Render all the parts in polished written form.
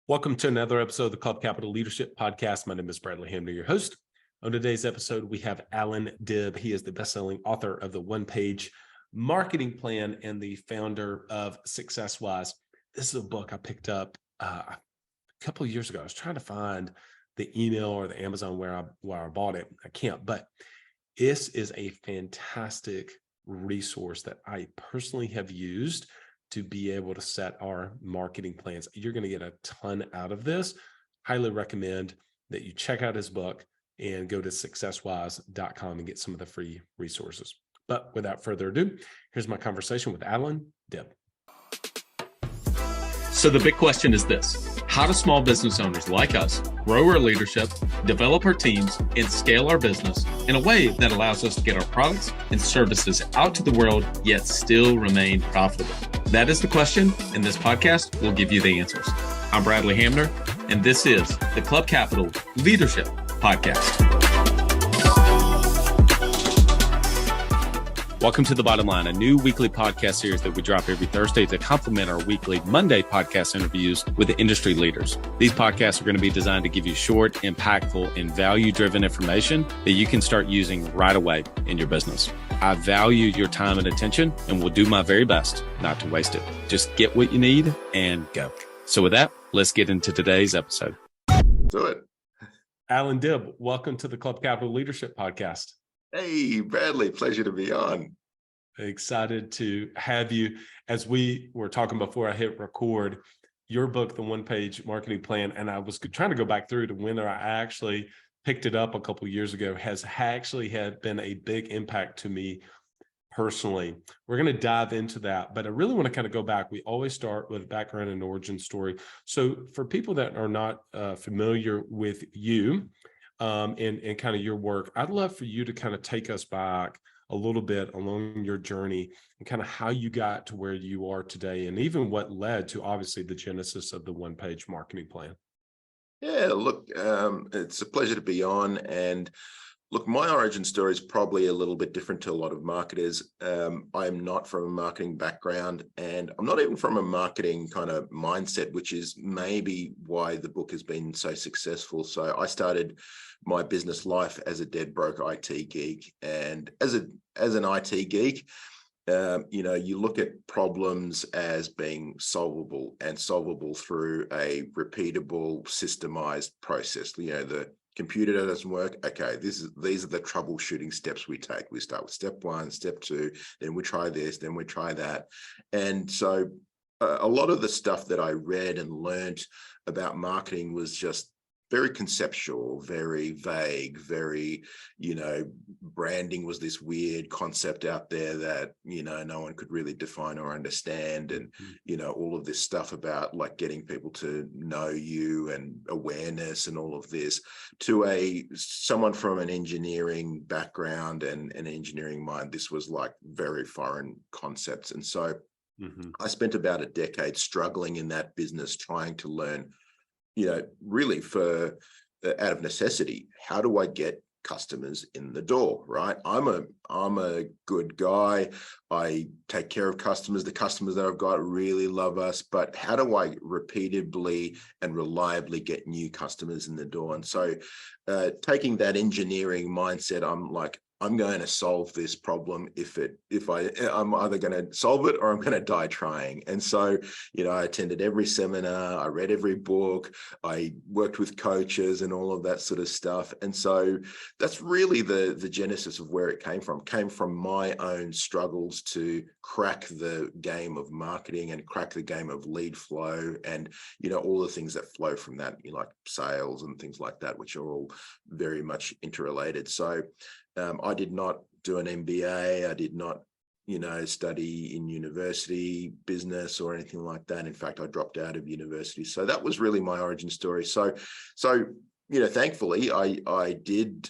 Welcome to another episode of the Club Capital Leadership Podcast. My name is Bradley Hamner, your host. On today's episode, we have Allan Dib. He is the best-selling author of the one-page marketing plan and the founder of SuccessWise. This is a book I picked up a couple of years ago. I was trying to find the email or the Amazon where I bought it. I can't, but this is a fantastic resource that I personally have used to be able to set our marketing plans. You're going to get a ton out of this. Highly recommend that you check out his book and go to successwise.com and get some of the free resources. But without further ado, here's my conversation with Allan Dib. So the big question is this: how do small business owners like us grow our leadership, develop our teams, and scale our business in a way that allows us to get our products and services out to the world, yet still remain profitable? That is the question, and this podcast will give you the answers. I'm Bradley Hamner, and this is the Club Capital Leadership Podcast. Welcome to The Bottom Line, a new weekly podcast series that we drop every Thursday to complement our weekly Monday podcast interviews with the industry leaders. These podcasts are going to be designed to give you short, impactful, and value-driven information that you can start using right away in your business. I value your time and attention and will do my very best not to waste it. Just get what you need and go. So with that, let's get into today's episode. Do it. Allan Dib, welcome to the Club Capital Leadership Podcast. Hey, Bradley, pleasure to be on. Excited to have you. As we were talking before I hit record, your book, The One-Page Marketing Plan, and I was trying to go back through to when I actually picked it up a couple of years ago, has actually had been a big impact to me personally. We're going to dive into that, but I really want to kind of go back. We always start with background and origin story. So for people that are not familiar with you, and kind of your work, I'd love for you to kind of take us back a little bit along your journey and kind of how you got to where you are today, and even what led to obviously the genesis of the one-page marketing plan. Yeah, look, it's a pleasure to be on. And look, my origin story is probably a little bit different to a lot of marketers. I'm not from a marketing background, and I'm not even from a marketing kind of mindset, which is maybe why the book has been so successful. So I started my business life as a dead broke IT geek, and as an IT geek, you look at problems as being solvable through a repeatable, systemized process. The computer doesn't work. Okay, these are the troubleshooting steps we take. We start with step one, step two, then we try this, then we try that. And so a lot of the stuff that I read and learned about marketing was just very conceptual, very vague, very, branding was this weird concept out there that, no one could really define or understand. And, all of this stuff about like getting people to know you and awareness and all of this, to someone from an engineering background and an engineering mind, this was like very foreign concepts. And so I spent about a decade struggling in that business, trying to learn, really out of necessity, how do I get customers in the door, right? I'm a good guy. I take care of customers. The customers that I've got really love us, but how do I repeatedly and reliably get new customers in the door? And so taking that engineering mindset, I'm like, I'm going to solve this problem. I'm either going to solve it or I'm going to die trying. And so, I attended every seminar, I read every book, I worked with coaches and all of that sort of stuff. And so that's really the genesis of where it came from my own struggles to crack the game of marketing and crack the game of lead flow and, all the things that flow from that, like sales and things like that, which are all very much interrelated. So I did not do an MBA. I did not, study in university business or anything like that. In fact, I dropped out of university. So that was really my origin story. So thankfully, I did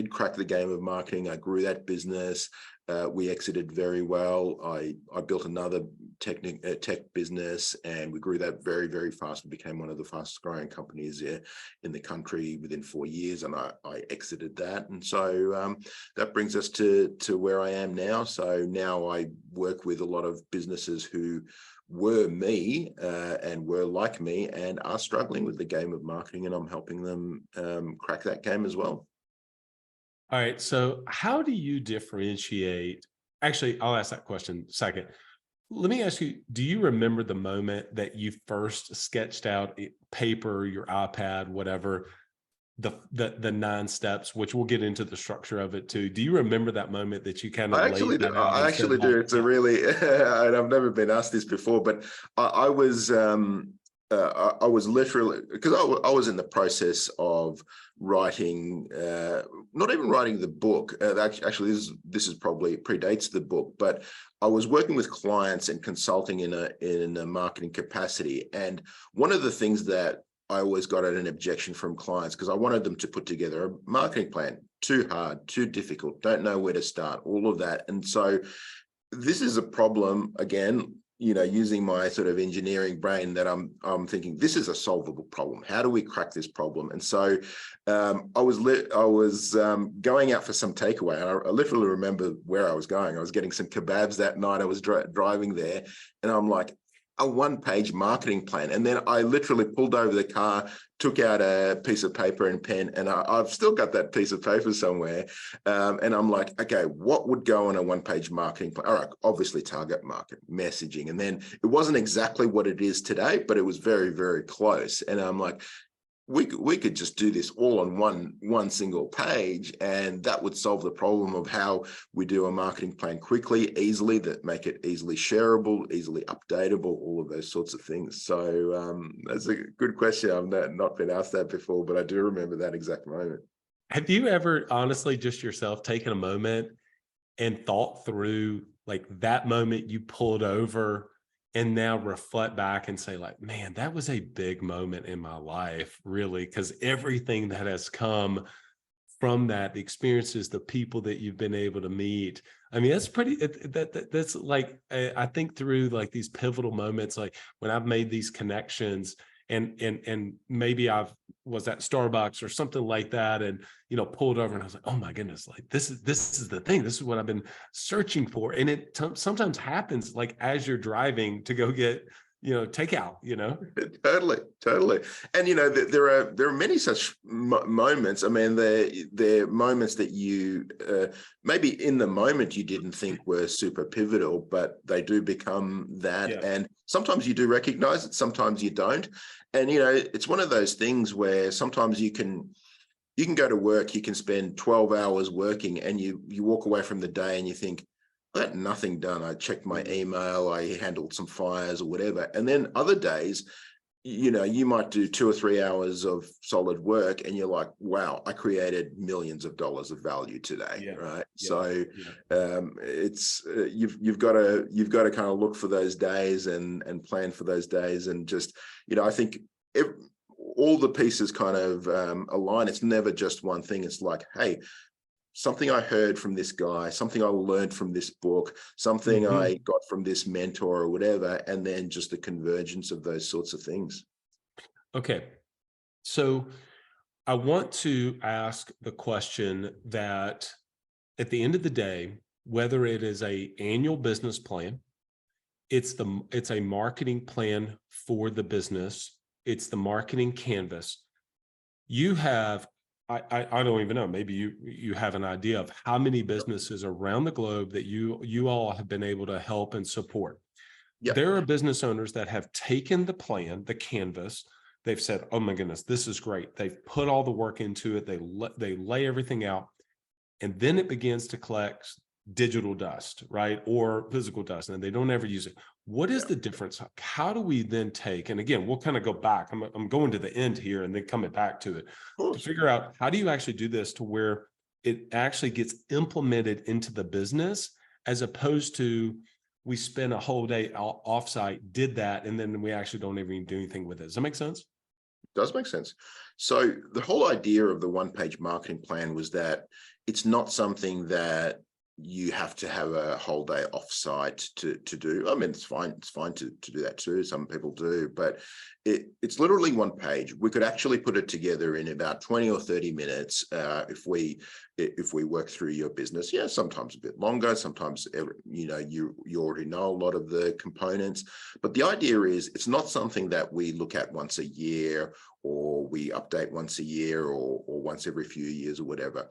crack the game of marketing. I grew that business. We exited very well. I built another tech business, and we grew that very, very fast. We became one of the fastest growing companies in the country within 4 years, and I exited that. And so that brings us to where I am now. So now I work with a lot of businesses who were me and were like me and are struggling with the game of marketing, and I'm helping them crack that game as well. All right. So how do you differentiate? Actually, I'll ask that question second. Let me ask you, do you remember the moment that you first sketched out paper, your iPad, whatever, the 9 steps, which we'll get into the structure of it too. Do you remember that moment that you kind of laid that out? I actually do. It's a really, and I've never been asked this before, but I was literally, because I was in the process of writing, not even writing the book. Actually, this is probably predates the book, but I was working with clients and consulting in a marketing capacity. And one of the things that I always got an objection from clients, because I wanted them to put together a marketing plan. Too hard, too difficult, don't know where to start, all of that. And so this is a problem, again, using my sort of engineering brain, that I'm thinking this is a solvable problem. How do we crack this problem? And so I was going out for some takeaway. I literally remember where I was going. I was getting some kebabs that night. I was driving there, and I'm like, a 1-page marketing plan. And then I literally pulled over the car, took out a piece of paper and pen, and I've still got that piece of paper somewhere. And I'm like, okay, what would go on a 1-page marketing plan? All right, obviously target market, messaging. And then it wasn't exactly what it is today, but it was very, very close. And I'm like, we could just do this all on one single page, and that would solve the problem of how we do a marketing plan quickly, easily, that make it easily shareable, easily updatable, all of those sorts of things. So that's a good question. I've not been asked that before, but I do remember that exact moment. Have you ever honestly just yourself taken a moment and thought through like that moment you pulled over, and now reflect back and say like, man, that was a big moment in my life, really, because everything that has come from that, the experiences, the people that you've been able to meet. I mean, that's pretty, that's like, I think through like these pivotal moments, like when I've made these connections, and maybe was at Starbucks or something like that, and pulled over, and I was like, oh my goodness, like this is the thing, this is what I've been searching for. And it sometimes happens like as you're driving to go get takeout. Totally. And there are many such moments. I mean, they're moments that you maybe in the moment you didn't think were super pivotal, but they do become that. Yeah. And sometimes you do recognize it, sometimes you don't. And it's one of those things where sometimes you can go to work, you can spend 12 hours working, and you walk away from the day and you think, I got nothing done. I checked my email, I handled some fires or whatever. And then other days, you might do 2 or 3 hours of solid work, and you're like, wow, I created millions of dollars of value today. Yeah. Right. Yeah. So it's you've got to kind of look for those days and plan for those days. And just, I think all the pieces kind of align. It's never just one thing. It's like, hey, something I heard from this guy, something I learned from this book, something I got from this mentor or whatever, and then just the convergence of those sorts of things. Okay. So I want to ask the question that at the end of the day, whether it is an annual business plan, it's a marketing plan for the business, it's the marketing canvas. You have, I don't even know, maybe you have an idea of how many businesses around the globe that you all have been able to help and support. Yep. There are business owners that have taken the plan, the canvas, they've said, oh my goodness, this is great. They've put all the work into it. They lay everything out, and then it begins to collect digital dust, right? Or physical dust, and they don't ever use it. What is the difference? How do we then take, and again, we'll kind of go back. I'm going to the end here and then coming back to it to figure out how do you actually do this to where it actually gets implemented into the business, as opposed to we spend a whole day offsite, did that, and then we actually don't even do anything with it. Does that make sense? It does make sense. So the whole idea of the 1-page marketing plan was that it's not something that you have to have a whole day offsite to do. I mean, it's fine to do that too. Some people do, but it's literally one page. We could actually put it together in about 20 or 30 minutes if we work through your business. Yeah, sometimes a bit longer, sometimes you already know a lot of the components, but the idea is it's not something that we look at once a year, or we update once a year, or once every few years or whatever.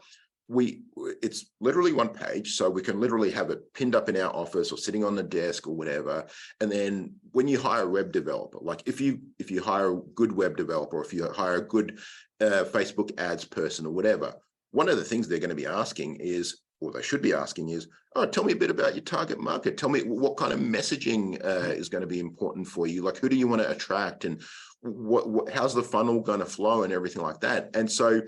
It's literally one page, so we can literally have it pinned up in our office or sitting on the desk or whatever. And then when you hire a web developer, like if you hire a good web developer, or if you hire a good Facebook ads person or whatever, one of the things they're going to be asking is, or they should be asking is, oh, tell me a bit about your target market. Tell me what kind of messaging is going to be important for you. Like, who do you want to attract, and how's the funnel going to flow, and everything like that. And so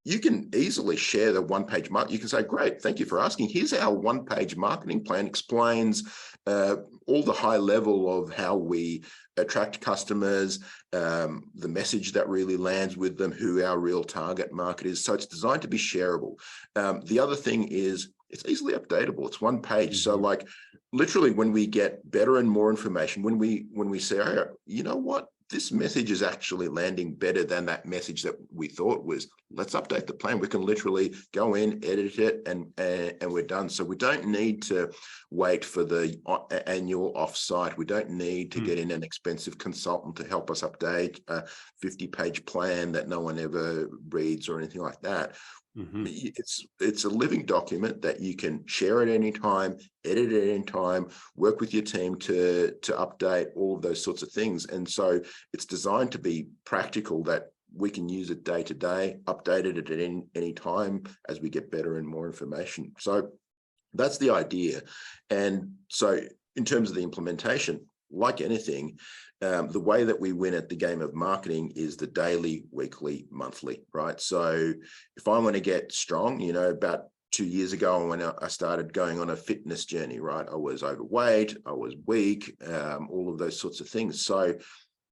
you can easily share the one-page market. You can say, great, thank you for asking. Here's our one-page marketing plan, explains all the high level of how we attract customers, the message that really lands with them, who our real target market is. So it's designed to be shareable. The other thing is it's easily updatable. It's one page. So like literally when we get better and more information, when we say, oh, you know what? This message is actually landing better than that message that we thought was, let's update the plan. We can literally go in, edit it, and we're done. So we don't need to wait for the annual offsite. We don't need to get in an expensive consultant to help us update a 50-page plan that no one ever reads or anything like that. It's a living document that you can share at any time, edit at any time, work with your team to update, all of those sorts of things. And so it's designed to be practical, that we can use it day to day, update it at any time as we get better and more information. So that's the idea. And so in terms of the implementation, like anything, the way that we win at the game of marketing is the daily, weekly, monthly, right? So if I want to get strong, about 2 years ago when I started going on a fitness journey, right? I was overweight, I was weak, all of those sorts of things. So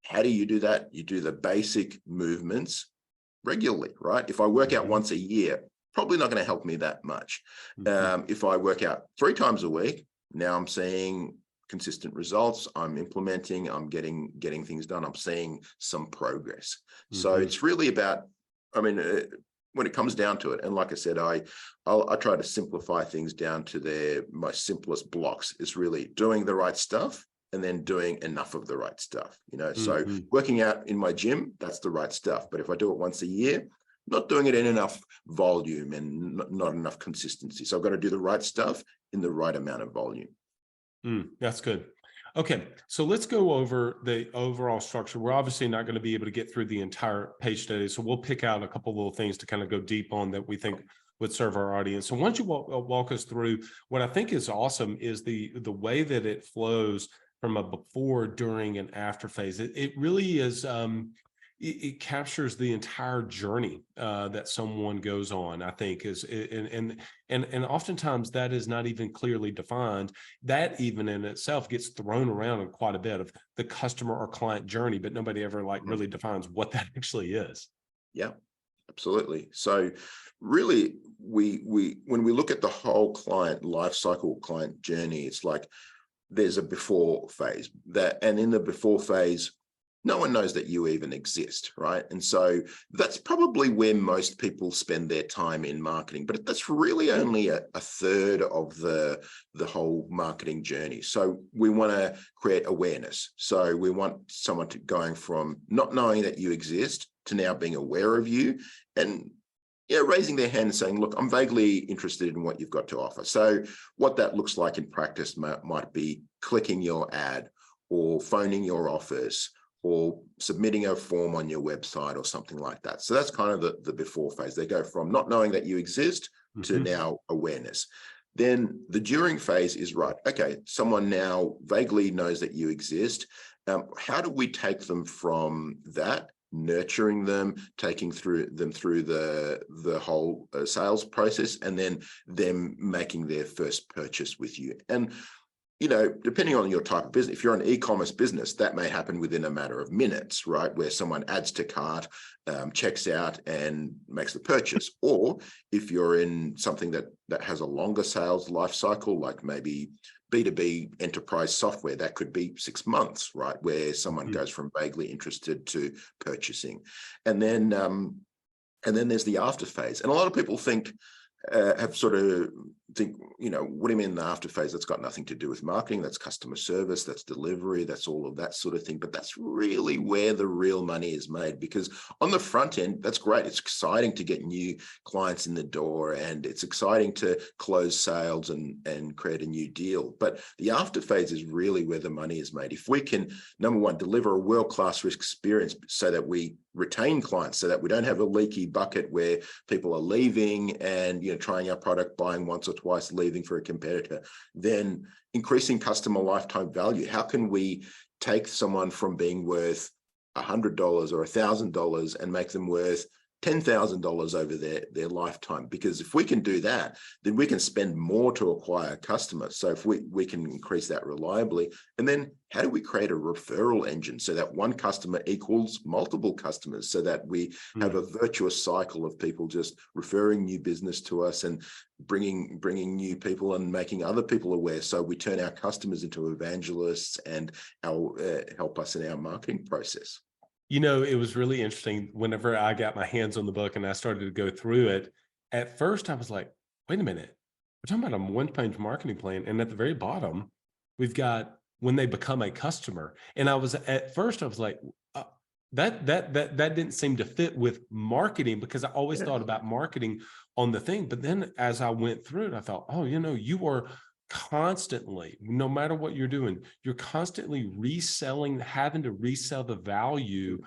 how do you do that? You do the basic movements regularly, right? If I work out once a year, probably not going to help me that much. If I work out 3 times a week, now I'm seeing consistent results. I'm implementing, I'm getting things done. I'm seeing some progress. So it's really about, when it comes down to it, and like I said, I try to simplify things down to their most simplest blocks. Is really doing the right stuff, and then doing enough of the right stuff. So working out in my gym, that's the right stuff. But if I do it once a year, not doing it in enough volume and not enough consistency. So I've got to do the right stuff in the right amount of volume. That's good. Okay, so let's go over the overall structure. We're obviously not going to be able to get through the entire page today, so we'll pick out a couple little things to kind of go deep on that we think would serve our audience. So why don't you walk us through what I think is awesome is the way that it flows from a before, during, and after phase. It really is. It captures the entire journey that someone goes on, I think, and oftentimes that is not even clearly defined. That even in itself gets thrown around in quite a bit of the customer or client journey, but nobody ever really defines what that actually is. Yeah, absolutely. So really, when we look at the whole client life cycle, client journey, it's like there's a before phase and in the before phase, no one knows that you even exist, right? And so that's probably where most people spend their time in marketing, but that's really only a third of the whole marketing journey. So we want to create awareness. So we want someone going from not knowing that you exist to now being aware of you, and raising their hand and saying, look, I'm vaguely interested in what you've got to offer. So what that looks like in practice might be clicking your ad, or phoning your office, or submitting a form on your website or something like that. So that's kind of the before phase. They go from not knowing that you exist to now awareness. Then the during phase is, right, okay, someone now vaguely knows that you exist. How do we take them from that, nurturing them, taking them through the whole sales process, and then them making their first purchase with you? And depending on your type of business, if you're an e-commerce business, that may happen within a matter of minutes, right? Where someone adds to cart, checks out and makes the purchase. Or if you're in something that has a longer sales life cycle, like maybe B2B enterprise software, that could be 6 months, right? Where someone goes from vaguely interested to purchasing. And then there's the after phase. And a lot of people think, what do you mean the after phase? That's got nothing to do with marketing. That's customer service, that's delivery, that's all of that sort of thing. But that's really where the real money is made, because on the front end, that's great. It's exciting to get new clients in the door, and it's exciting to close sales and create a new deal. But the after phase is really where the money is made. If we can, number one, deliver a world-class risk experience so that we retain clients, so that we don't have a leaky bucket where people are leaving and trying our product, buying once or twice, leaving for a competitor, then increasing customer lifetime value. How can we take someone from being worth $100 or $1,000 and make them worth $10,000 over their lifetime? Because if we can do that, then we can spend more to acquire customers. So if we can increase that reliably, and then how do we create a referral engine so that one customer equals multiple customers, so that we have a virtuous cycle of people just referring new business to us and bringing new people and making other people aware, so we turn our customers into evangelists and help us in our marketing process. It was really interesting whenever I got my hands on the book and I started to go through it. At first, I was like, wait a minute, we're talking about a one-page marketing plan. And at the very bottom, we've got when they become a customer. And at first I was like, that didn't seem to fit with marketing, because I always thought about marketing on the thing. But then as I went through it, I thought, oh, you are constantly, no matter what you're doing, you're constantly having to resell the value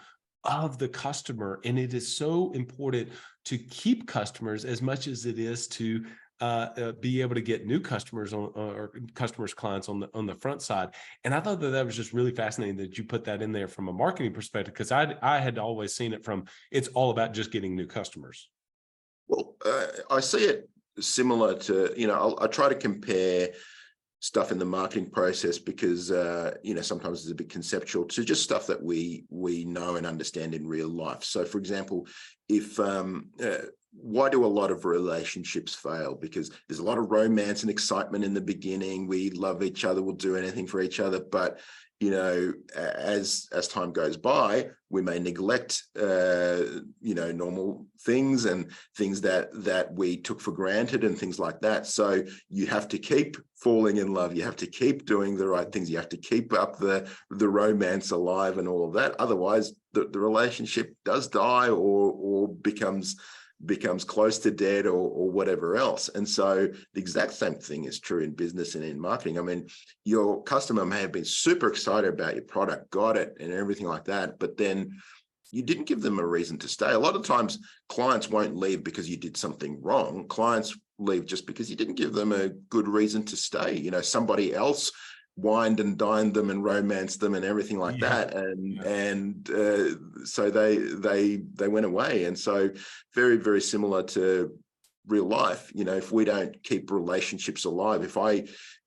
of the customer. And it is so important to keep customers as much as it is to be able to get new customers or clients on the front side. And I thought that was just really fascinating that you put that in there from a marketing perspective, because I had always seen it from, it's all about just getting new customers. Well, I see it similar to, I try to compare stuff in the marketing process because, sometimes it's a bit conceptual, to just stuff that we know and understand in real life. So for example, if, why do a lot of relationships fail? Because there's a lot of romance and excitement in the beginning. We love each other, we'll do anything for each other. But as time goes by, we may neglect, normal things and things that we took for granted and things like that. So you have to keep falling in love. You have to keep doing the right things. You have to keep up the romance alive and all of that. Otherwise, the relationship does die or becomes close to dead or whatever else. And so the exact same thing is true in business and in marketing. I mean, your customer may have been super excited about your product, got it and everything like that, but then you didn't give them a reason to stay. A lot of times clients won't leave because you did something wrong. Clients leave just because you didn't give them a good reason to stay. Somebody else wined and dined them and romanced them and everything like that, and so they went away. And so very, very similar to real life. If we don't keep relationships alive, if I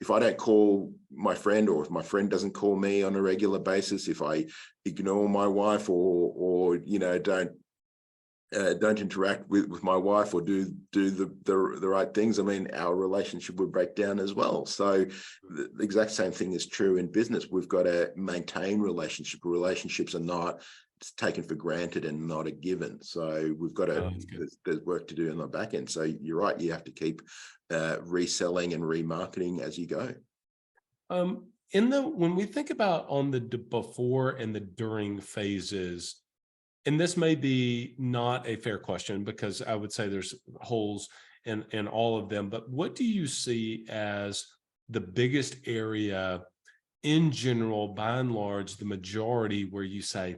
don't call my friend, or if my friend doesn't call me on a regular basis, if I ignore my wife or don't interact with my wife or do the right things, I mean, our relationship would break down as well. So the exact same thing is true in business. We've got to maintain relationships. Relationships are not taken for granted and not a given. So we've got to, there's work to do on the back end. So you're right, you have to keep reselling and remarketing as you go. When we think about on the before and the during phases, and this may be not a fair question because I would say there's holes in all of them, but what do you see as the biggest area in general, by and large, the majority, where you say,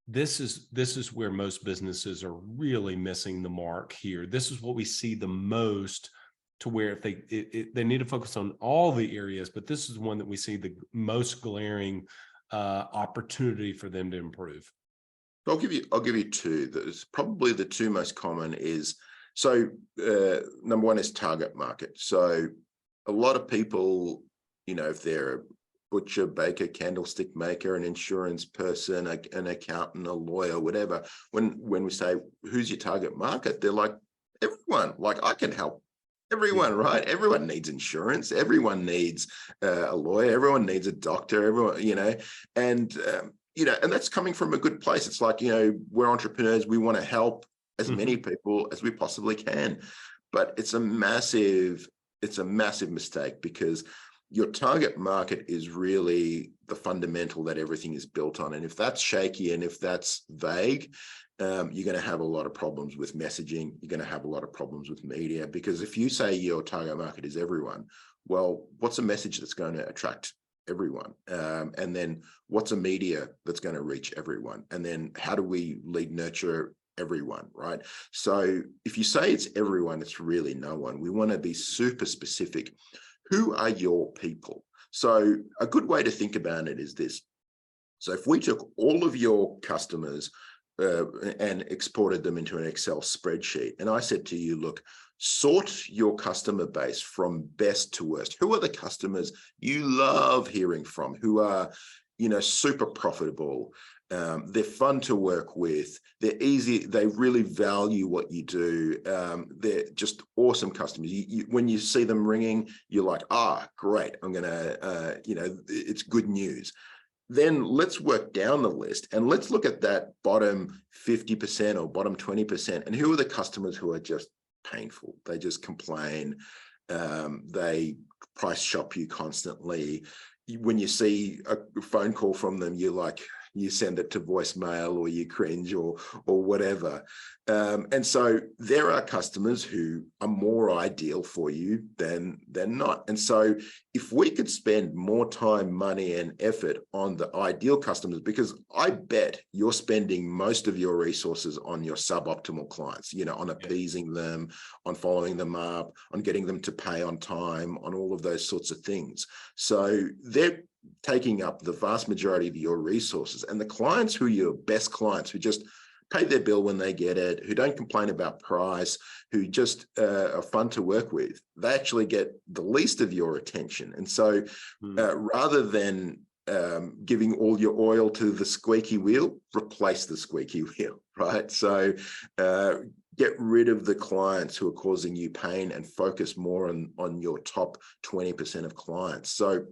this is where most businesses are really missing the mark here. This is what we see the most, to where if they need to focus on all the areas, but this is one that we see the most glaring opportunity for them to improve. I'll give you two. That's probably the two most common is, so number one is target market. So a lot of people if they're a butcher, baker, candlestick maker, an insurance person, an accountant, a lawyer, whatever. When we say, who's your target market? They're like, everyone. Like, I can help everyone, right? Everyone needs insurance. Everyone needs a lawyer. Everyone needs a doctor. Everyone, and that's coming from a good place. It's like, we're entrepreneurs. We want to help as many people as we possibly can. But it's a massive mistake, because your target market is really the fundamental that everything is built on. And if that's shaky and if that's vague, you're going to have a lot of problems with messaging. You're going to have a lot of problems with media, because if you say your target market is everyone, well, what's a message that's going to attract everyone? And then what's a media that's going to reach everyone? And then how do we lead nurture everyone, right? So if you say it's everyone, it's really no one. We want to be super specific. Who are your people? So a good way to think about it is this. So if we took all of your customers and exported them into an Excel spreadsheet, and I said to you, look, sort your customer base from best to worst. Who are the customers you love hearing from, who are, super profitable? They're fun to work with. They're easy. They really value what you do. They're just awesome customers. When you see them ringing, you're like, great. I'm going to, it's good news. Then let's work down the list and let's look at that bottom 50% or bottom 20%. And who are the customers who are just painful? They just complain. They price shop you constantly. When you see a phone call from them, you're like, you send it to voicemail, or you cringe, or whatever. And so there are customers who are more ideal for you than not. And so if we could spend more time, money, and effort on the ideal customers, because I bet you're spending most of your resources on your suboptimal clients, on appeasing them, on following them up, on getting them to pay on time, on all of those sorts of things. So they're taking up the vast majority of your resources. And the clients who are your best clients, who just pay their bill when they get it, who don't complain about price, who just are fun to work with, they actually get the least of your attention. And so rather than giving all your oil to the squeaky wheel, replace the squeaky wheel, right? So get rid of the clients who are causing you pain and focus more on your top 20% of clients. So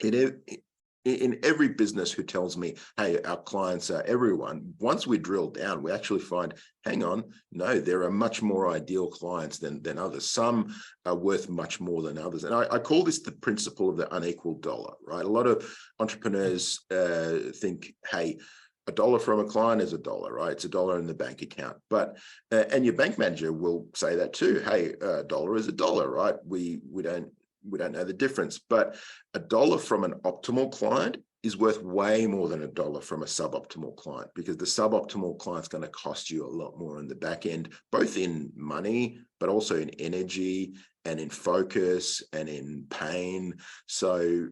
in every business who tells me, hey, our clients are everyone, once we drill down, we actually find, hang on, no, there are much more ideal clients than others. Some are worth much more than others. And I call this the principle of the unequal dollar, right? A lot of entrepreneurs think, hey, $1 from a client is $1, right? It's $1 in the bank account. But and your bank manager will say that too. Hey, $1 is $1, right? We don't know the difference, but $1 from an optimal client is worth way more than $1 from a suboptimal client, because the suboptimal client's going to cost you a lot more in the back end, both in money, but also in energy and in focus and in pain. So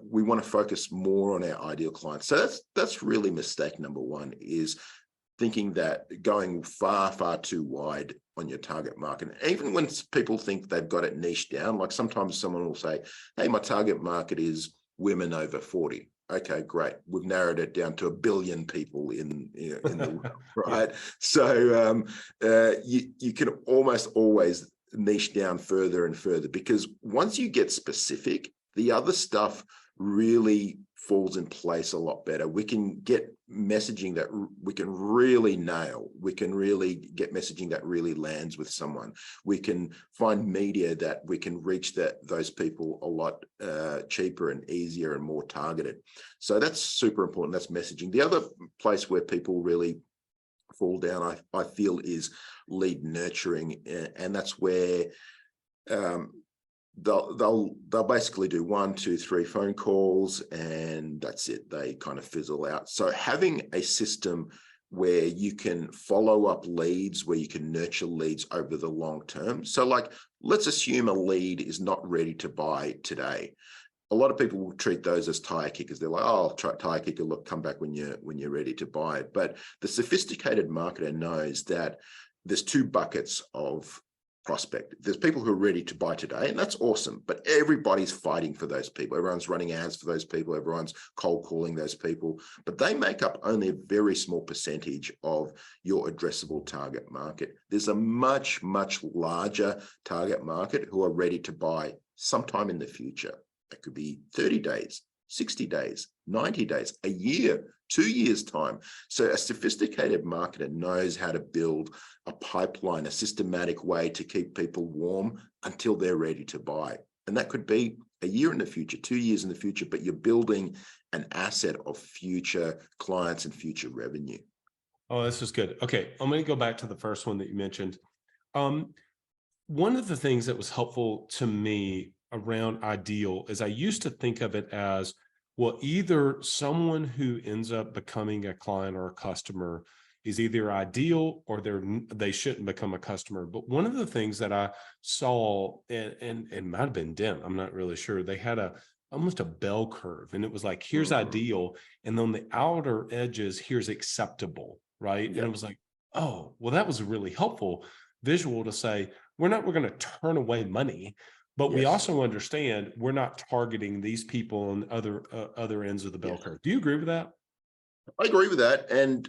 we want to focus more on our ideal clients. So that's really mistake number one, is thinking that going far, far too wide on your target market. And even when people think they've got it niched down, like sometimes someone will say, hey, my target market is women over 40. Okay, great. We've narrowed it down to 1 billion people in the world, right? So you can almost always niche down further and further, because once you get specific, the other stuff really falls in place a lot better. We can get messaging that we can really nail. We can really get messaging that really lands with someone. We can find media that we can reach those people a lot cheaper and easier and more targeted. So that's super important. That's messaging. The other place where people really fall down, I feel, is lead nurturing, and that's where they'll basically do 1, 2, 3 phone calls, and that's it. They kind of fizzle out. So having a system where you can follow up leads, where you can nurture leads over the long term. So like, let's assume a lead is not ready to buy today. A lot of people will treat those as tire kickers. They're like, oh, I'll try tire kicker, look, come back when you're ready to buy it. But the sophisticated marketer knows that there's 2 buckets of prospect. There's people who are ready to buy today, and that's awesome, but everybody's fighting for those people. Everyone's running ads for those people. Everyone's cold calling those people, but they make up only a very small percentage of your addressable target market. There's a much, much larger target market who are ready to buy sometime in the future. That could be 30 days, 60 days, 90 days, a year, 2 years' time. So a sophisticated marketer knows how to build a pipeline, a systematic way to keep people warm until they're ready to buy. And that could be a year in the future, 2 years in the future, but you're building an asset of future clients and future revenue. Oh, this is good. Okay, I'm going to go back to the first one that you mentioned. One of the things that was helpful to me around ideal is I used to think of it as, well, either someone who ends up becoming a client or a customer is either ideal or they shouldn't become a customer. But one of the things that I saw, and it might have been Dent, I'm not really sure, they had almost a bell curve, and it was like, here's ideal, and on the outer edges, here's acceptable, right? Yep. And it was like, oh, well, that was a really helpful visual to say, we're going to turn away money, but we also understand we're not targeting these people on other ends of the bell curve. Do you agree with that? I agree with that. And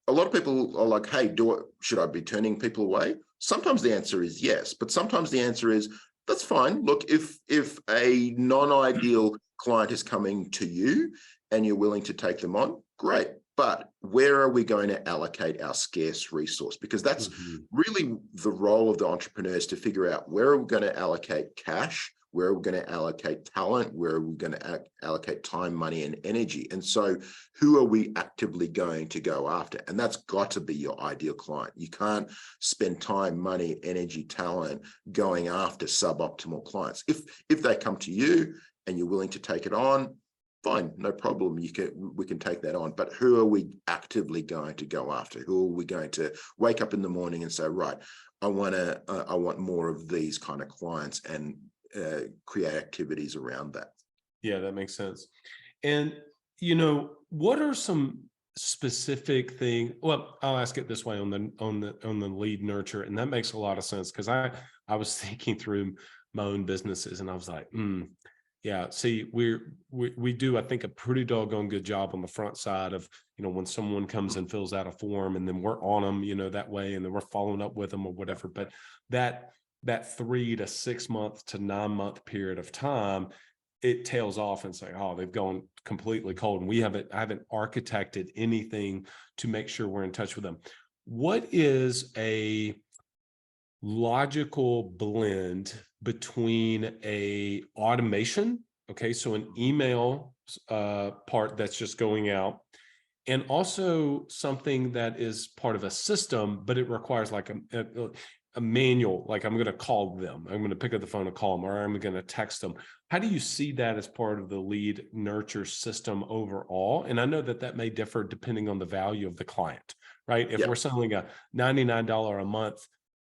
a lot of people are like, hey, should I be turning people away? Sometimes the answer is yes, but sometimes the answer is, that's fine. Look, if a non-ideal client is coming to you and you're willing to take them on, great. But where are we going to allocate our scarce resource? Because that's really the role of the entrepreneurs, to figure out where are we going to allocate cash, where are we going to allocate talent, where are we going to allocate time, money, and energy. And so who are we actively going to go after? And that's got to be your ideal client. You can't spend time, money, energy, talent going after suboptimal clients. If they come to you and you're willing to take it on, fine, no problem. We can take that on. But who are we actively going to go after? Who are we going to wake up in the morning and say, right, I want more of these kind of clients, and create activities around that? Yeah, that makes sense. And what are some specific things? Well, I'll ask it this way on the lead nurture, and that makes a lot of sense, because I was thinking through my own businesses, and I was like, yeah, see, we do, I think, a pretty doggone good job on the front side of, when someone comes and fills out a form, and then we're on them, that way, and then we're following up with them or whatever. But that 3 to 6 month to 9 month period of time, it tails off and say, oh, they've gone completely cold, and I haven't architected anything to make sure we're in touch with them. What is a logical blend between a automation, okay, so an email part that's just going out, and also something that is part of a system, but it requires like a manual, like I'm going to call them, I'm going to pick up the phone and call them, or I'm going to text them. How do you see that as part of the lead nurture system overall? And I know that may differ depending on the value of the client, right? If we're selling a $99 a month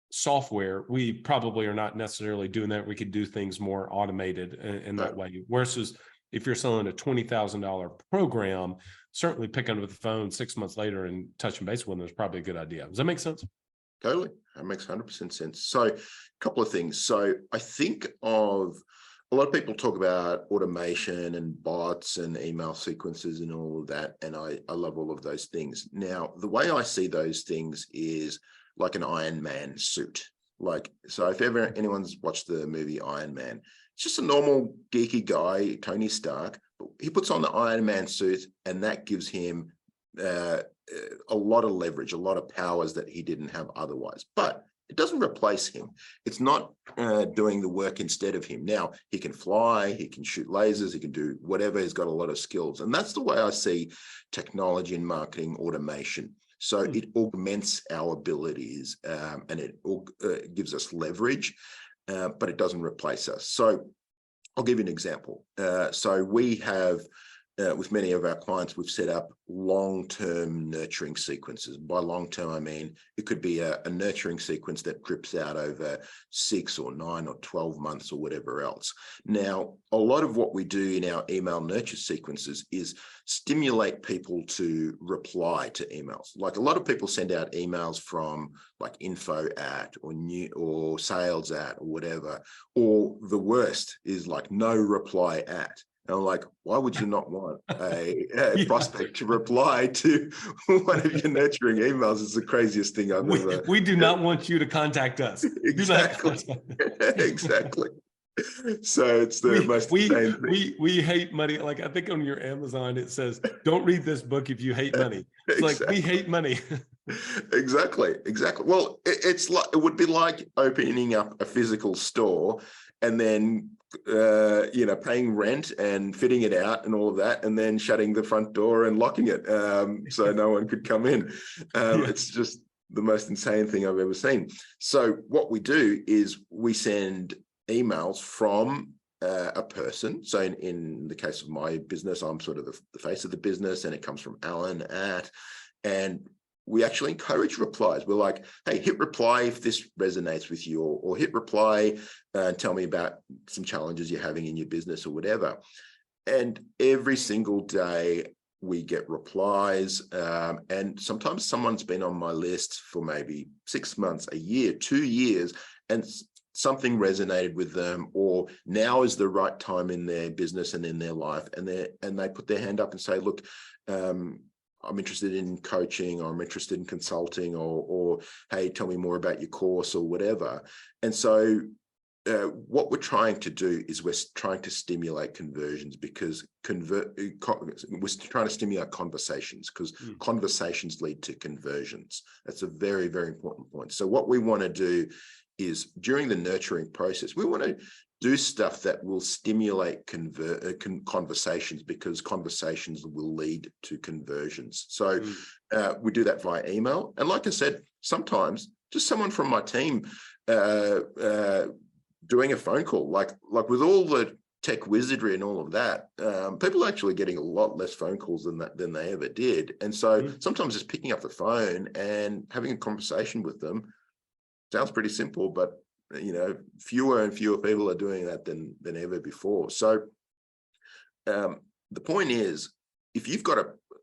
software, we probably are not necessarily doing that. We could do things more automated in that way. Versus if you're selling a $20,000 program, certainly picking up the phone 6 months later and touching base with them is probably a good idea. Does that make sense? Totally. That makes 100% sense. So a couple of things. So I think of a lot of people talk about automation and bots and email sequences and all of that. And I love all of those things. Now, the way I see those things is like an Iron Man suit. So if ever anyone's watched the movie Iron Man, it's just a normal geeky guy, Tony Stark. But he puts on the Iron Man suit, and that gives him a lot of leverage, a lot of powers that he didn't have otherwise. But it doesn't replace him. It's not doing the work instead of him. Now, he can fly, he can shoot lasers, he can do whatever. He's got a lot of skills. And that's the way I see technology and marketing automation. So it augments our abilities, and it gives us leverage, but it doesn't replace us. So I'll give you an example. So we have with many of our clients, we've set up long-term nurturing sequences. By long-term, I mean, it could be a nurturing sequence that drips out over 6 or 9 or 12 months or whatever else. Now, a lot of what we do in our email nurture sequences is stimulate people to reply to emails. Like a lot of people send out emails from like info at or new or sales at or whatever, or the worst is like no reply at. And I'm like, why would you not want a prospect to reply to one of your nurturing emails? It's the craziest thing I've ever. We do not want you to contact us. Exactly. Exactly. So it's the most insane thing. We hate money. Like I think on your Amazon, it says, don't read this book if you hate money. It's Exactly. like, we hate money. Exactly. Well, it's like, it would be like opening up a physical store and then paying rent and fitting it out and all of that, and then shutting the front door and locking it so no one could come in. It's just the most insane thing I've ever seen. So what we do is we send emails from a person. So in the case of my business, I'm sort of the face of the business, and it comes from Allan at, and we actually encourage replies. We're like, hey, hit reply if this resonates with you, or hit reply and tell me about some challenges you're having in your business or whatever. And every single day we get replies. And sometimes someone's been on my list for maybe 6 months, a year, 2 years, and something resonated with them, or now is the right time in their business and in their life. And they put their hand up and say, look, I'm interested in coaching, or I'm interested in consulting, or hey, tell me more about your course or whatever. And so what we're trying to do is we're trying to stimulate conversions, because we're trying to stimulate conversations, because conversations lead to conversions. That's a very, very important point. So what we want to do is during the nurturing process, we want to do stuff that will stimulate conversations, because conversations will lead to conversions. So we do that via email. And like I said, sometimes just someone from my team doing a phone call, like with all the tech wizardry and all of that, people are actually getting a lot less phone calls than they ever did. And so sometimes just picking up the phone and having a conversation with them sounds pretty simple, but fewer and fewer people are doing that than ever before. So the point is, if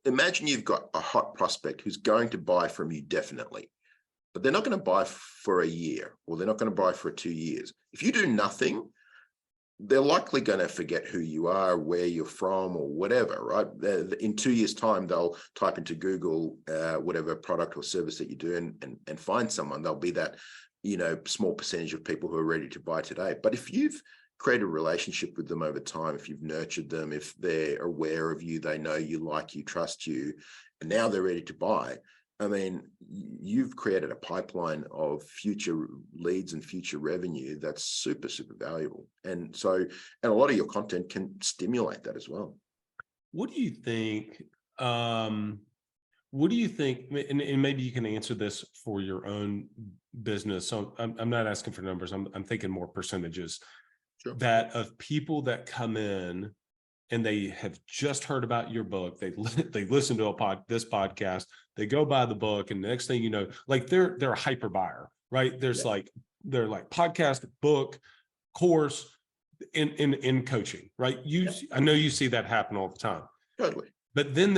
imagine you've got a hot prospect who's going to buy from you definitely, but they're not going to buy for a year, or they're not going to buy for 2 years. If you do nothing, they're likely going to forget who you are, where you're from, or whatever, right? In 2 years' time, they'll type into Google whatever product or service that you do and find someone. There'll be that small percentage of people who are ready to buy today. But if you've created a relationship with them over time, if you've nurtured them, if they're aware of you, they know you, like you, trust you, and now they're ready to buy, I mean, you've created a pipeline of future leads and future revenue that's super, super valuable. And a lot of your content can stimulate that as well. What do you think? What do you think? And maybe you can answer this for your own business. So I'm not asking for numbers. I'm thinking more percentages. Sure. That of people that come in and they have just heard about your book, they listen to this podcast, they go buy the book, and the next thing you know, like they're a hyper buyer, right? There's they're like podcast, book, course, in coaching, right? I know you see that happen all the time. Totally. But then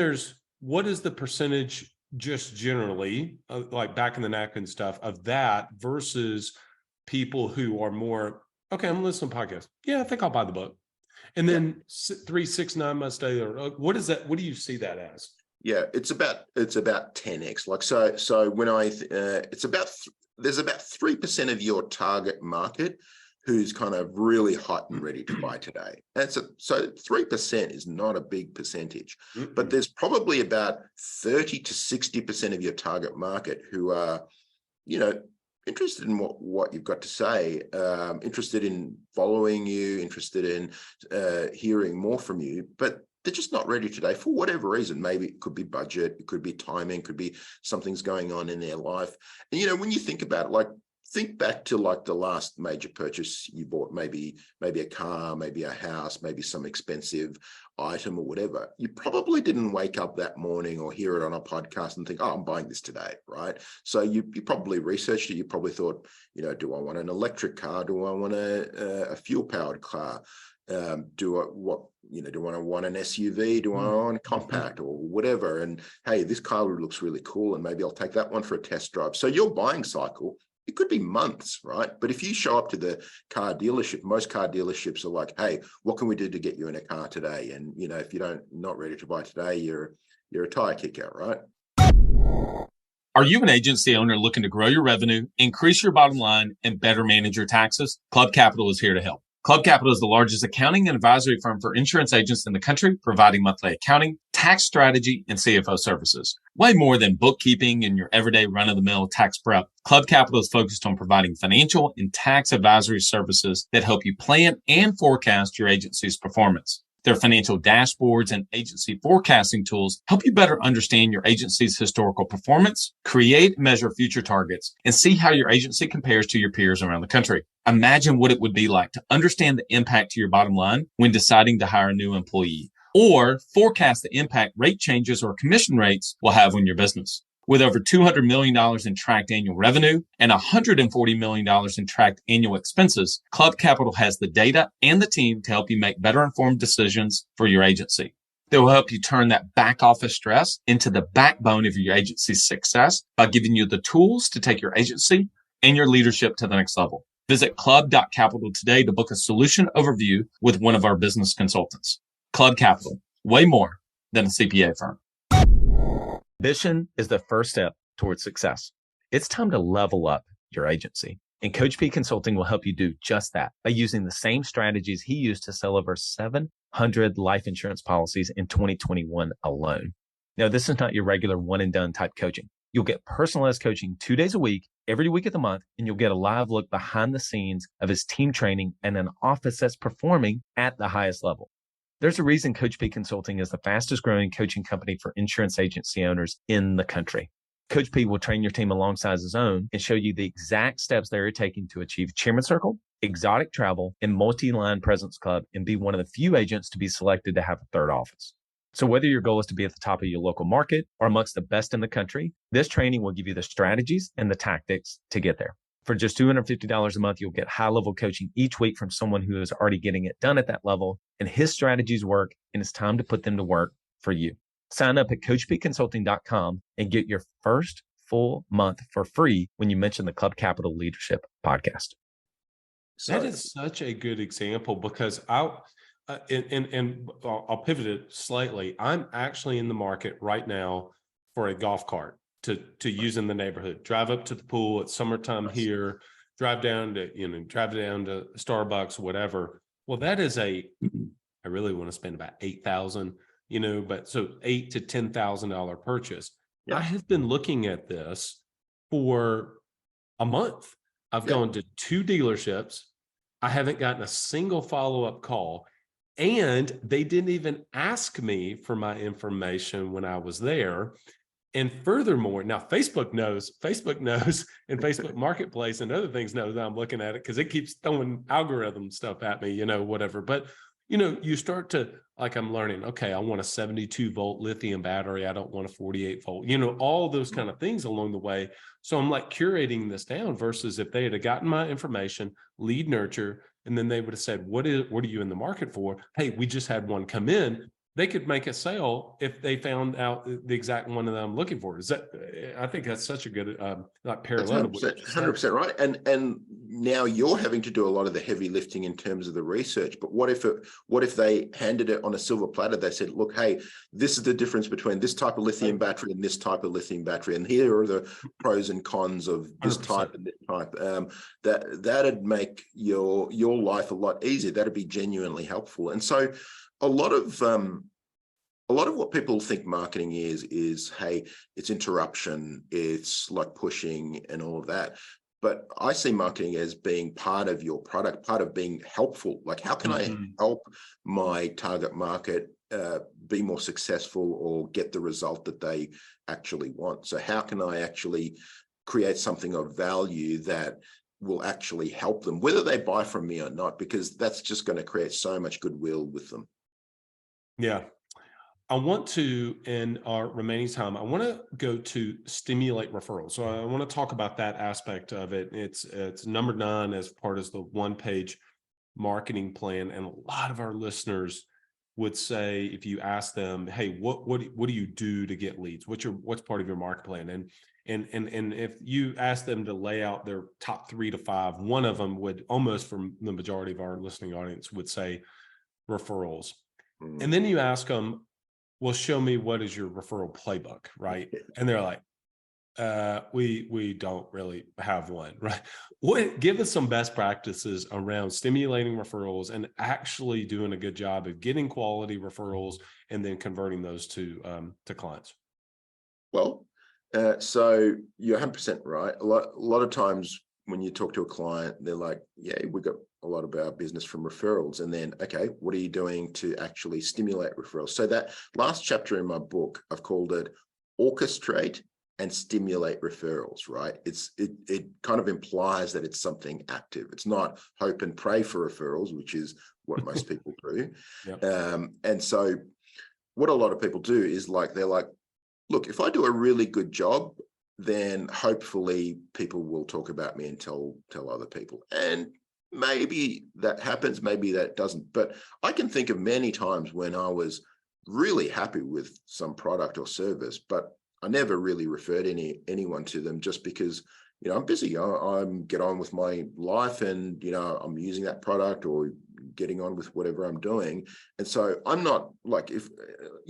what is the percentage just generally, like back in the napkin stuff, of that versus people who are more, okay, I'm listening to podcasts. Yeah, I think I'll buy the book. And then 3, 6, 9 months later, what is that? What do you see that as? Yeah, it's about 10x. Like, so when there's about 3% of your target market who's kind of really hot and ready to buy today. And so 3% is not a big percentage, but there's probably about 30 to 60% of your target market who are, interested in what you've got to say, interested in following you, interested in hearing more from you, but they're just not ready today for whatever reason. Maybe it could be budget, it could be timing, could be something's going on in their life. And when you think about it, like think back to like the last major purchase you bought, maybe a car, maybe a house, maybe some expensive item or whatever. You probably didn't wake up that morning or hear it on a podcast and think, oh, I'm buying this today, right? So you probably researched it. You probably thought, do I want an electric car? Do I want a fuel-powered car? Do I want an SUV? Do I want a compact or whatever? And hey, this car looks really cool, and maybe I'll take that one for a test drive. So your buying cycle, it could be months, right? But if you show up to the car dealership, most car dealerships are like, hey, what can we do to get you in a car today? And if you're not ready to buy today, you're a tire kicker, right? Are you an agency owner looking to grow your revenue, increase your bottom line, and better manage your taxes? Club Capital is here to help. Club Capital is the largest accounting and advisory firm for insurance agents in the country, providing monthly accounting, tax strategy, and CFO services. Way more than bookkeeping and your everyday run-of-the-mill tax prep, Club Capital is focused on providing financial and tax advisory services that help you plan and forecast your agency's performance. Their financial dashboards and agency forecasting tools help you better understand your agency's historical performance, create and measure future targets, and see how your agency compares to your peers around the country. Imagine what it would be like to understand the impact to your bottom line when deciding to hire a new employee, or forecast the impact rate changes or commission rates will have on your business. With over $200 million in tracked annual revenue and $140 million in tracked annual expenses, Club Capital has the data and the team to help you make better informed decisions for your agency. They will help you turn that back office stress into the backbone of your agency's success by giving you the tools to take your agency and your leadership to the next level. Visit club.capital today to book a solution overview with one of our business consultants. Club Capital, way more than a CPA firm. Ambition is the first step towards success. It's time to level up your agency. And Coach P Consulting will help you do just that by using the same strategies he used to sell over 700 life insurance policies in 2021 alone. Now, this is not your regular one and done type coaching. You'll get personalized coaching 2 days a week, every week of the month, and you'll get a live look behind the scenes of his team training and an office that's performing at the highest level. There's a reason Coach P Consulting is the fastest growing coaching company for insurance agency owners in the country. Coach P will train your team alongside his own and show you the exact steps they're taking to achieve Chairman Circle, exotic travel, and multi-line presence club, and be one of the few agents to be selected to have a third office. So whether your goal is to be at the top of your local market or amongst the best in the country, this training will give you the strategies and the tactics to get there. For just $250 a month, you'll get high-level coaching each week from someone who is already getting it done at that level, and his strategies work, and it's time to put them to work for you. Sign up at coachpconsulting.com and get your first full month for free when you mention the Club Capital Leadership Podcast. That is such a good example, because I'll pivot it slightly. I'm actually in the market right now for a golf cart to use in the neighborhood. Drive up to the pool. It's summertime here. Drive down to Starbucks, whatever. Well, that is I really want to spend about $8,000, but so $8,000 to $10,000 purchase. Yeah. I have been looking at this for a month. I've gone to 2 dealerships. I haven't gotten a single follow-up call, and they didn't even ask me for my information when I was there. And furthermore, now Facebook knows, and Facebook Marketplace and other things know that I'm looking at it, because it keeps throwing algorithm stuff at me, whatever. But, you start to, like, I'm learning, okay, I want a 72 volt lithium battery. I don't want a 48 volt, all those kind of things along the way. So I'm like curating this down, versus if they had gotten my information, lead nurture, and then they would have said, what are you in the market for? Hey, we just had one come in. They could make a sale if they found out the exact one that I'm looking for. I think that's such a good parallel. That's 100% right. And now you're having to do a lot of the heavy lifting in terms of the research. But what if they handed it on a silver platter? They said, look, hey, this is the difference between this type of lithium battery and this type of lithium battery, and here are the pros and cons of this 100%. Type and this type. That'd make your life a lot easier. That'd be genuinely helpful. And so a lot of what people think marketing is, hey, it's interruption, it's like pushing and all of that. But I see marketing as being part of your product, part of being helpful. Like, how can I help my target market be more successful or get the result that they actually want? So how can I actually create something of value that will actually help them, whether they buy from me or not, because that's just going to create so much goodwill with them. Yeah. I want to, in our remaining time, I want to go to stimulate referrals. So I want to talk about that aspect of it. It's number 9 as part of the one-page marketing plan. And a lot of our listeners would say, if you ask them, hey, what do you do to get leads? What's part of your market plan? And if you ask them to lay out their top 3 to 5, one of them would, almost from the majority of our listening audience, would say referrals. And then you ask them, well, show me, what is your referral playbook, right? And they're like, we don't really have one, right? Give us some best practices around stimulating referrals and actually doing a good job of getting quality referrals and then converting those to clients. Well, so you're 100% right. A lot of times when you talk to a client, they're like, yeah, we got a lot of our business from referrals. And then, okay, what are you doing to actually stimulate referrals? So that last chapter in my book, I've called it Orchestrate and Stimulate Referrals, right? It kind of implies that it's something active. It's not hope and pray for referrals, which is what most people do. Yep. And so what a lot of people do is they're like, look, if I do a really good job, then hopefully people will talk about me and tell other people. And maybe that happens, maybe that doesn't. But I can think of many times when I was really happy with some product or service, but I never really referred anyone to them, just because, I'm busy. I'm get on with my life, and, I'm using that product or getting on with whatever I'm doing. And so I'm not like, if,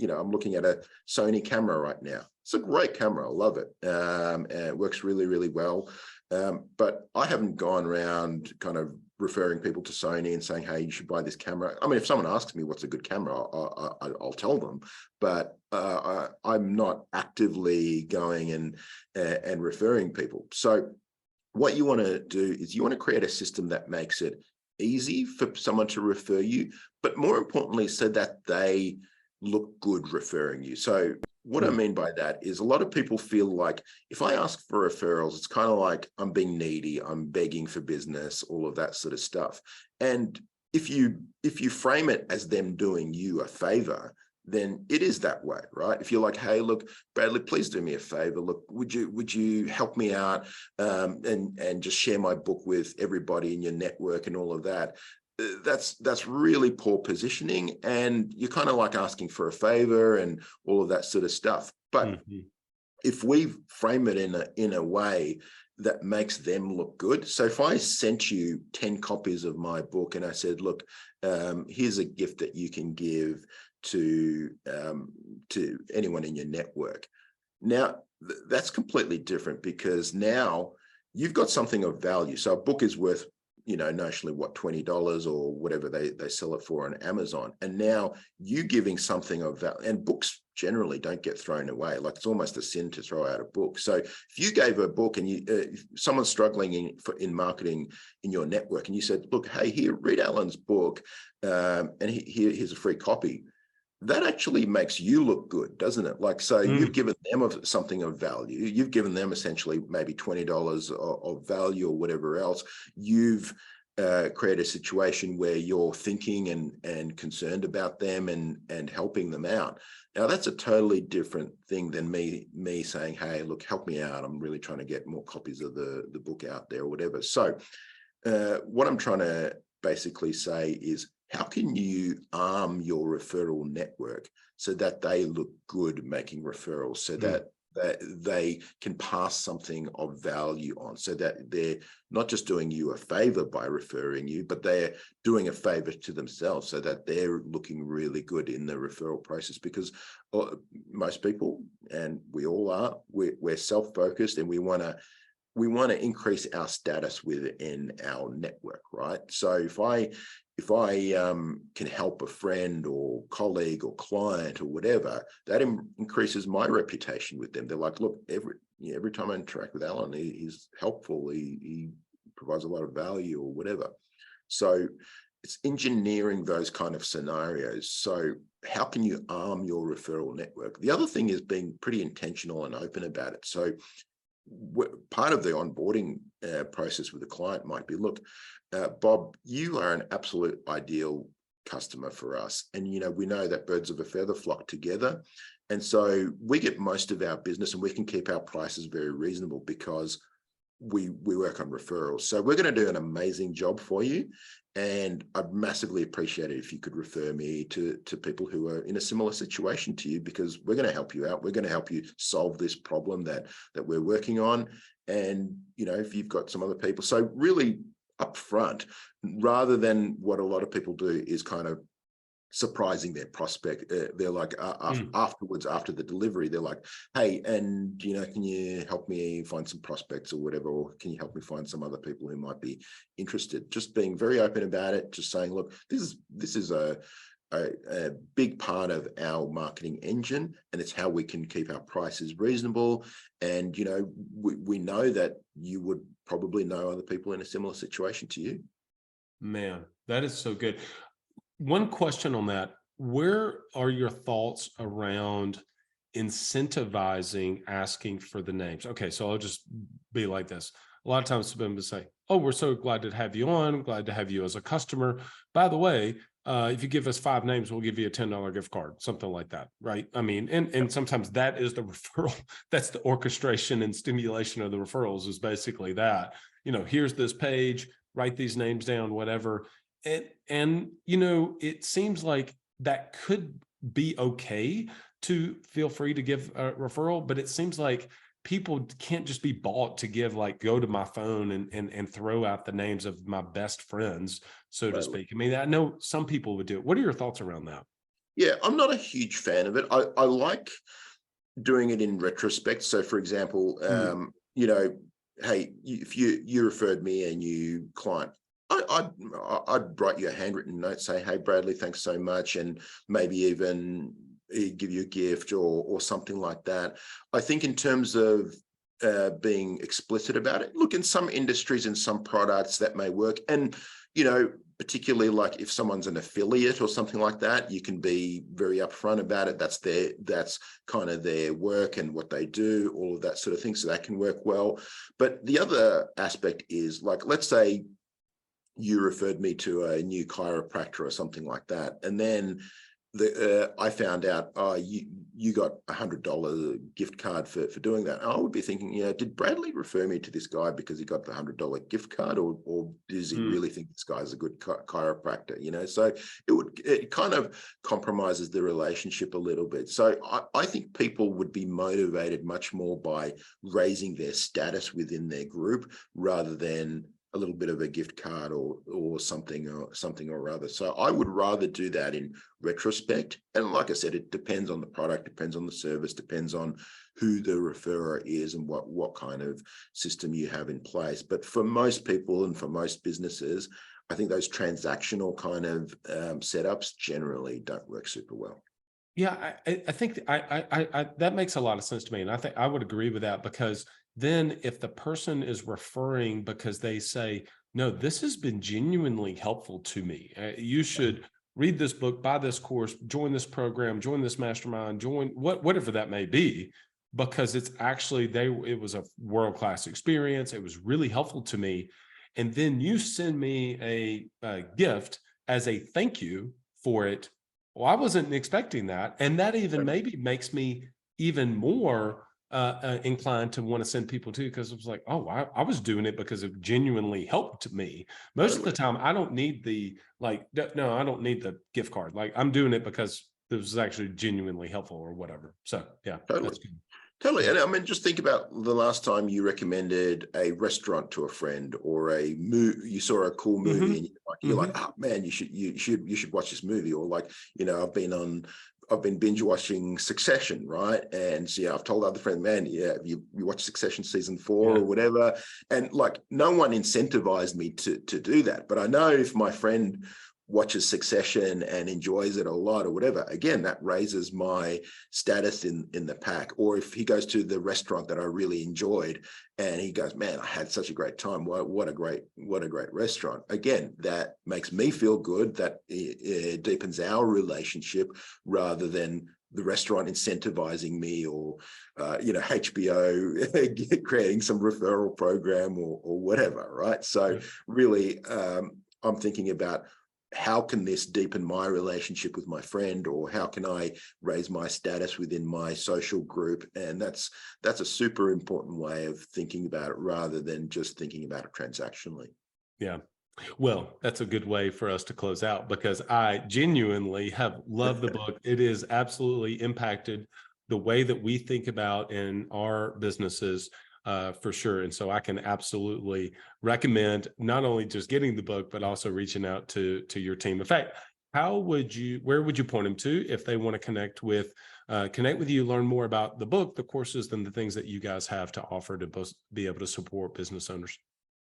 I'm looking at a Sony camera right now. It's a great camera. I love it. And it works really, really well. But I haven't gone around kind of referring people to Sony and saying, hey, you should buy this camera. I mean, if someone asks me what's a good camera, I'll tell them, but I'm not actively going and referring people. So what you want to do is you want to create a system that makes it easy for someone to refer you, but more importantly, so that they look good referring you. So what I mean by that is, a lot of people feel like if I ask for referrals, it's kind of like I'm being needy, I'm begging for business, all of that sort of stuff. And if you frame it as them doing you a favor, then it is that way, right? If you're like, hey, look, Bradley, please do me a favor. Look, would you help me out and just share my book with everybody in your network and all of that? That's really poor positioning, and you're kind of like asking for a favor and all of that sort of stuff. But if we frame it in a way that makes them look good, so if I sent you 10 copies of my book and I said, look, here's a gift that you can give to anyone in your network. Now that's completely different, because now you've got something of value. So a book is worth, nationally, what, $20 or whatever they sell it for on Amazon. And now you giving something of value, and books generally don't get thrown away. Like, it's almost a sin to throw out a book. So if you gave a book and someone's struggling in marketing in your network, and you said, look, hey, here, read Allan's book, and here's a free copy. That actually makes you look good, doesn't it? Like, so you've given them something of value. You've given them essentially maybe $20 of value or whatever else. You've created a situation where you're thinking and concerned about them and helping them out. Now, that's a totally different thing than me saying, hey, look, help me out. I'm really trying to get more copies of the book out there or whatever. So what I'm trying to basically say is, how can you arm your referral network so that they look good making referrals, so that they can pass something of value on, so that they're not just doing you a favor by referring you, but they're doing a favor to themselves, so that they're looking really good in the referral process? Because most people, and we all are, we're self-focused, and we want to increase our status within our network, right? So if I can help a friend or colleague or client or whatever, that increases my reputation with them. They're like, look, every time I interact with Allan, he's helpful, he provides a lot of value or whatever. So it's engineering those kind of scenarios. So how can you arm your referral network? The other thing is being pretty intentional and open about it. So part of the onboarding process with the client might be, look, Bob, you are an absolute ideal customer for us. And, we know that birds of a feather flock together. And so we get most of our business and we can keep our prices very reasonable because we work on referrals. So we're going to do an amazing job for you. And I'd massively appreciate it if you could refer me to people who are in a similar situation to you, because we're going to help you out. We're going to help you solve this problem that we're working on. And, if you've got some other people, so really upfront, rather than what a lot of people do is kind of surprising their prospect. They're like afterwards, after the delivery, they're like, hey, and can you help me find some prospects or whatever, or can you help me find some other people who might be interested? Just being very open about it, just saying, look, this is a big part of our marketing engine, and it's how we can keep our prices reasonable. And we know that you would probably know other people in a similar situation to you. Man, that is so good. One question on that: where are your thoughts around incentivizing asking for the names? Okay, so I'll just be like this. A lot of times people say, oh, we're so glad to have you on, glad to have you as a customer. By the way, if you give us 5 names, we'll give you a $10 gift card, something like that, right? I mean, and sometimes that is the referral. That's the orchestration and stimulation of the referrals, is basically that, here's this page, write these names down, whatever. And it seems like that could be okay to feel free to give a referral, but it seems like people can't just be bought to give, like, go to my phone and throw out the names of my best friends, so to speak. I mean, I know some people would do it. What are your thoughts around that? Yeah, I'm not a huge fan of it. I like doing it in retrospect. So, for example, hey, if you referred me and you client, I'd write you a handwritten note, say, hey, Bradley, thanks so much, and maybe even give you a gift or something like that. I think in terms of being explicit about it, look, in some industries and some products that may work. And, particularly like if someone's an affiliate or something like that, you can be very upfront about it. That's kind of their work and what they do, all of that sort of thing. So that can work well. But the other aspect is, like, let's say you referred me to a new chiropractor or something like that, and then I found out, you got $100 gift card for doing that. I would be thinking, did Bradley refer me to this guy because he got the $100 gift card, or does he really think this guy's a good chiropractor? So it kind of compromises the relationship a little bit. So I think people would be motivated much more by raising their status within their group rather than a little bit of a gift card or something or other. So I would rather do that in retrospect. And like I said, it depends on the product, depends on the service, depends on who the referrer is and what kind of system you have in place. But for most people and for most businesses, I think those transactional kind of setups generally don't work super well. Yeah, I think I that makes a lot of sense to me. And I think I would agree with that, because then if the person is referring because they say, no, this has been genuinely helpful to me, you should read this book, buy this course, join this program, join this mastermind, join whatever that may be, because it's actually, it was a world-class experience. It was really helpful to me. And then you send me a gift as a thank you for it. Well, I wasn't expecting that. And that even maybe makes me even more inclined to want to send people to, because it was like, oh, I was doing it because it genuinely helped me. Most of the time, I don't need I don't need the gift card. Like, I'm doing it because it was actually genuinely helpful or whatever. So yeah, that's good. Totally. And I mean, just think about the last time you recommended a restaurant to a friend, or a movie. You saw a cool movie and you're like, oh man, you should watch this movie. Or like, I've been binge watching Succession, right? And so I've told other friends, man, you watch Succession season 4 or whatever. And like, no one incentivized me to do that. But I know if my friend watches Succession and enjoys it a lot or whatever, again, that raises my status in the pack. Or if he goes to the restaurant that I really enjoyed and he goes, man, I had such a great time. What a great restaurant. Again, that makes me feel good. That it deepens our relationship rather than the restaurant incentivizing me, or HBO creating some referral program, or whatever, right? So really, I'm thinking about, how can this deepen my relationship with my friend, or how can I raise my status within my social group? And that's a super important way of thinking about it, rather than just thinking about it transactionally. Yeah. Well, that's a good way for us to close out, because I genuinely have loved the book. It is absolutely impacted the way that we think about in our businesses, for sure. And so I can absolutely recommend not only just getting the book, but also reaching out to your team. In fact, where would you point them to if they want to connect with you, learn more about the book, the courses, and the things that you guys have to offer to both be able to support business owners?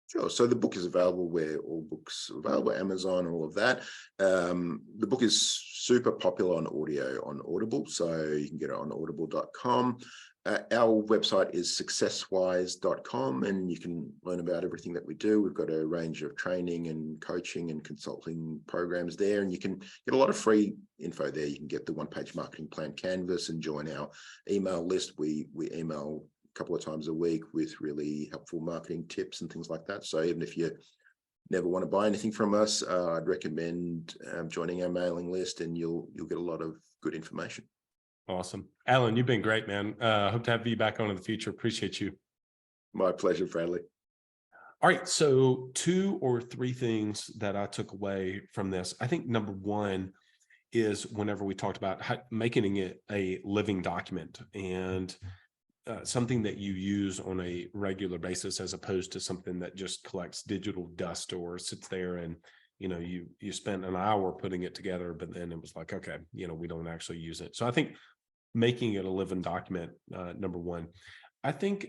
Sure. So the book is available where all books are available, Amazon, all of that. The book is super popular on audio on Audible, so you can get it on audible.com. Our website is successwise.com, and you can learn about everything that we do. We've got a range of training and coaching and consulting programs there, and you can get a lot of free info there. You can get the one-page marketing plan canvas and join our email list. We email couple of times a week with really helpful marketing tips and things like that. So even if you never want to buy anything from us, I'd recommend joining our mailing list, and you'll get a lot of good information. Awesome. Allan, you've been great, man. Hope to have you back on in the future. Appreciate you. My pleasure, Bradley. All right. So 2 or 3 things that I took away from this. I think number one is, whenever we talked about making it a living document, and something that you use on a regular basis, as opposed to something that just collects digital dust or sits there and, you spent an hour putting it together, but then it was like, okay, we don't actually use it. So I think making it a living document, number one. I think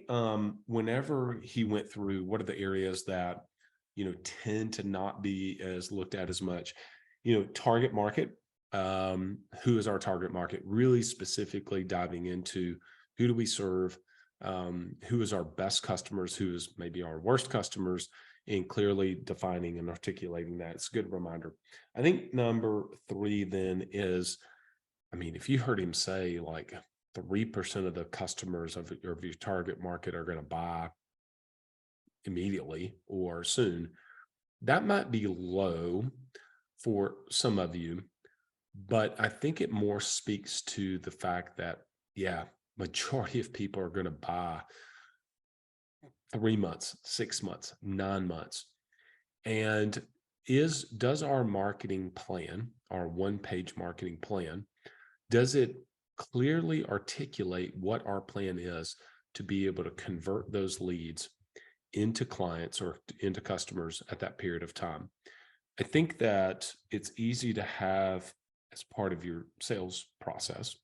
whenever he went through what are the areas that, tend to not be as looked at as much, target market, who is our target market, really specifically diving into who do we serve, who is our best customers, who is maybe our worst customers, and clearly defining and articulating that. It's a good reminder. I think number 3 then is, if you heard him say like 3% of the customers of your target market are going to buy immediately or soon, that might be low for some of you, but I think it more speaks to the fact that, majority of people are going to buy 3 months, 6 months, 9 months. And does our marketing plan, our one-page marketing plan, does it clearly articulate what our plan is to be able to convert those leads into clients or into customers at that period of time? I think that it's easy to have as part of your sales process.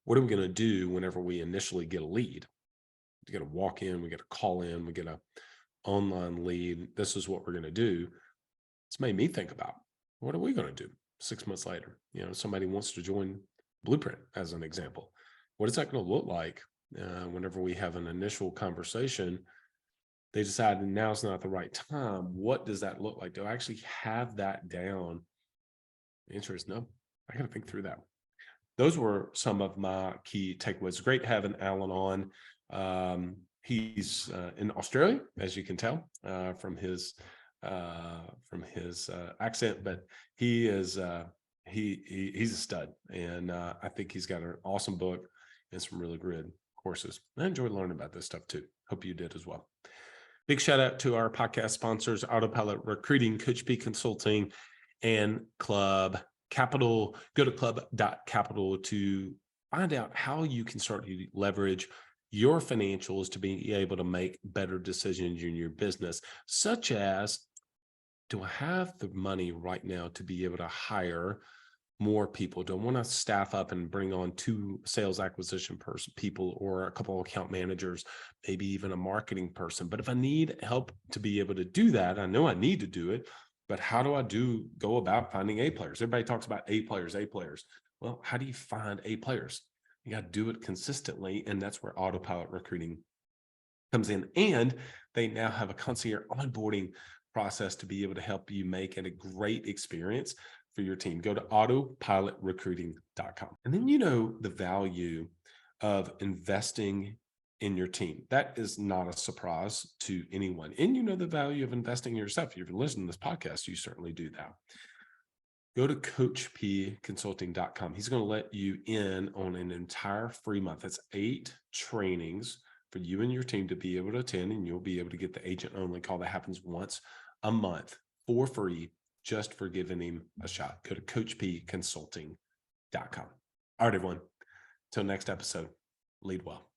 What are we going to do whenever we initially get a lead? We got to walk in, we got to call in, we get an online lead. This is what we're going to do. It's made me think about, what are we going to do 6 months later? Somebody wants to join Blueprint, as an example. What is that going to look like whenever we have an initial conversation? They decide now's not the right time. What does that look like? Do I actually have that down? The answer is no. I got to think through that. Those were some of my key takeaways. Great having Allan on. He's in Australia, as you can tell from his accent, but he is he's a stud, and I think he's got an awesome book and some really good courses. I enjoyed learning about this stuff too. Hope you did as well. Big shout out to our podcast sponsors, Autopilot Recruiting, Coach P Consulting, and Club Capital. Go to club.capital to find out how you can start to leverage your financials to be able to make better decisions in your business, such as, do I have the money right now to be able to hire more people? Do I want to staff up and bring on 2 sales acquisition people, or a couple of account managers, maybe even a marketing person? But if I need help to be able to do that, I know I need to do it, but how do I go about finding A players? Everybody talks about A players. Well, how do you find A players? You got to do it consistently. And that's where Autopilot Recruiting comes in. And they now have a concierge onboarding process to be able to help you make it a great experience for your team, go to autopilotrecruiting.com. And then you know the value of investing in your team. That is not a surprise to anyone. And you know the value of investing in yourself. If you've been listening to this podcast, you certainly do that. Go to coachpconsulting.com. He's going to let you in on an entire free month. That's 8 trainings for you and your team to be able to attend, and you'll be able to get the agent only call that happens once a month for free, just for giving him a shot. Go to coachpconsulting.com. All right, everyone. Till next episode, lead well.